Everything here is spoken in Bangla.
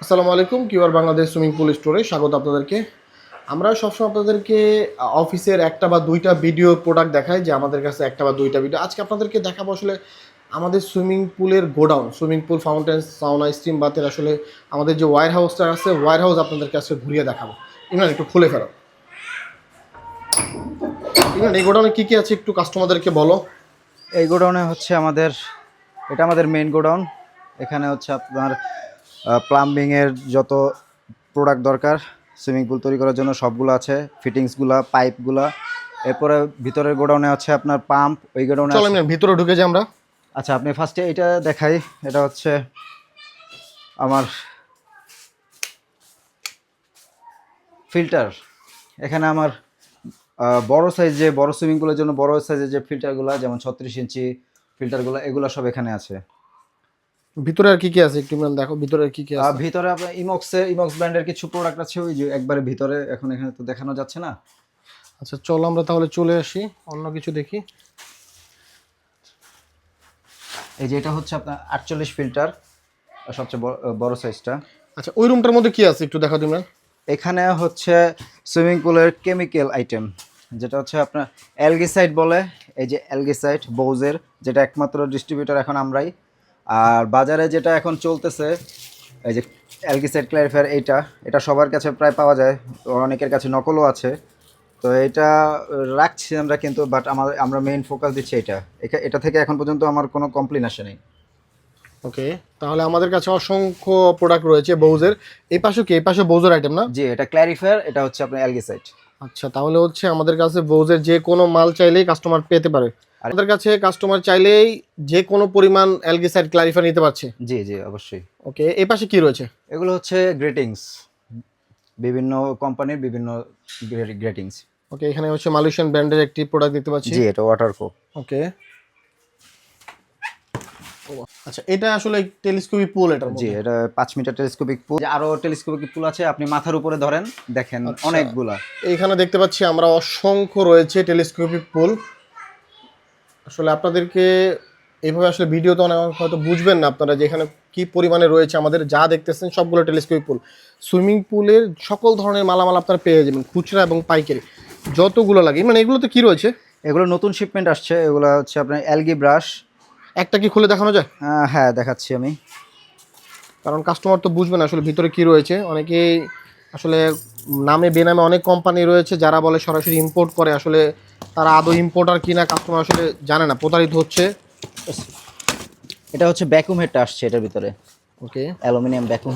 আসসালামু আলাইকুম, কিউআর বাংলাদেশ সুইমিং পুল স্টোরে স্বাগত আপনাদেরকে। আমরা সবসময় আপনাদেরকে অফিসের একটা বা দুইটা ভিডিও প্রোডাক্ট দেখাই, যে আমাদের কাছে একটা বা দুইটা ভিডিও। আজকে আপনাদেরকে দেখাবো আসলে আমাদের সুইমিং পুলের godown, swimming pool, fountain, sauna, steam বাথের আসলে আমাদের যে ওয়্যার হাউসটা আছে, ওয়্যার হাউস আপনাদেরকে আজকে ঘুরিয়ে দেখাবো। ইমরান, একটু খুলে ফেলো। ইমরান, এই গোডাউনে কী কী আছে একটু কাস্টমারদেরকে বলো। এই গোডাউনে হচ্ছে এটা আমাদের মেইন গোডাউন। এখানে হচ্ছে আপনার প্লাম্বিংয়ের যত প্রোডাক্ট দরকার সুইমিং পুল তৈরি করার জন্য সবগুলো আছে, ফিটিংসগুলা, পাইপগুলা। এরপরে ভিতরের গোডাউনে হচ্ছে আপনার পাম্প, ওই গোডাউনে চলো আছে। ইমরান, ভিতরে ঢুকে যাই আমরা। আচ্ছা, আপনি ফার্স্টে এটা দেখাই। এটা হচ্ছে আমার ফিল্টার। এখানে আমার বড় সুইমিং পুলের জন্য বড় সাইজের যে ফিল্টারগুলো, যেমন 36 ইঞ্চি ফিল্টারগুলো, এগুলো সব এখানে আছে। ভিতরে আর কি কি আছে একটু ইমরান দেখো, ভিতরে আর কি কি আছে। ভিতরে আপনার ইমক্স ব্র্যান্ডের কিছু প্রোডাক্ট আছে, ওই যে একবারে ভিতরে, এখন এখানে তো দেখানো যাচ্ছে না। আচ্ছা চলো আমরা তাহলে চলে আসি, অন্য কিছু দেখি। এই যে এটা হচ্ছে আপনার 48 ফিল্টার, সবচেয়ে বড় সাইজটা। আচ্ছা, ওই রুমটার মধ্যে কি আছে একটু দেখা দিবেন। এখানে হচ্ছে সুইমিং পুলের কেমিক্যাল আইটেম, যেটা হচ্ছে আপনার অ্যালগিসাইড বলে। এই যে অ্যালগিসাইড বোউজের, যেটা একমাত্র ডিস্ট্রিবিউটর এখন আমরাই। আর বাজারে যেটা এখন চলতেছে, এই যে অ্যালগিসাইড ক্লারিফায়ার, এটা সবার কাছে প্রায় পাওয়া যায়, অনেকের কাছে নকলও আছে। তো এটা রাখছি আমরা, কিন্তু বাট আমরা মেইন ফোকাস দিচ্ছি এটা থেকে এখন পর্যন্ত আমার কোনো কমপ্লেন আসেনি। ওকে, তাহলে আমাদের কাছে অসংখ্য প্রোডাক্ট রয়েছে বউজের। এই পাশে কি, এই পাশে বউজের আইটেম না? জি, এটা ক্ল্যারিফায়ার, এটা হচ্ছে আপনার অ্যালগিসাইড। আচ্ছা, তাহলে হচ্ছে আমাদের কাছে বউজের যে কোনো মাল চাইলেই কাস্টমার পেতে পারে। আর আমাদের কাছে কাস্টমার চাইলেই যে কোনো পরিমাণ অ্যালগিসাইড ক্লারিফায়ার নিতে পারছে। জি জি, অবশ্যই। ওকে, এই পাশে কি রয়েছে? এগুলো হচ্ছে গ্রেটিংস, বিভিন্ন কোম্পানির বিভিন্ন গ্রেটিংস। ওকে, এখানে হচ্ছে মালয়েশিয়ান ব্র্যান্ডের একটি প্রোডাক্ট দেখতে পাচ্ছি। জি, এটা ওয়াটারকো। ওকে, আচ্ছা এটা আসলে টেলিস্কোপিক পুল এটার জি, মধ্যে। এটা 5 মিটার টেলিস্কোপিক পুল। আরো টেলিস্কোপিক পুল আছে, আপনি মাথার উপরে ধরেন, দেখেন আচ্ছা, অনেকগুলা। এইখানে দেখতে পাচ্ছি আমরা অসংখ্য রয়েছে টেলিস্কোপিক পুল। আসলে আপনাদেরকে এইভাবে আসলে ভিডিওতে অনেক হয়তো বুঝবেন না আপনারা, যে এখানে কি পরিমাণে রয়েছে। আমাদের যা দেখতেছেন সবগুলো টেলিস্কোপিক পুল। সুইমিং পুলের সকল ধরনের মালামাল আপনারা পেয়ে যাবেন, খুচরা এবং পাইকারি যতগুলো লাগে। মানে এগুলোতে কি রয়েছে? এগুলো নতুন শিপমেন্ট আসছে, এগুলো হচ্ছে আপনার অ্যালগি ব্রাশ। একটা কি খুলে দেখানো যায়? হ্যাঁ, দেখাচ্ছি আমি। কারণ কাস্টমার তো বুঝবে না আসলে ভিতরে কি রয়েছে। অনেকেই আসলে নামে বেনামে অনেক কোম্পানি রয়েছে যারা বলে সরাসরি ইম্পোর্ট করে, আসলে তারা আদৌ ইম্পোর্টার কিনা কাস্টমার আসলে জানে না, প্রতারিত হচ্ছে। এটা হচ্ছে ভ্যাকুম হেডটা আসছে এটার ভিতরে, ওকে, অ্যালুমিনিয়াম ভ্যাকুম।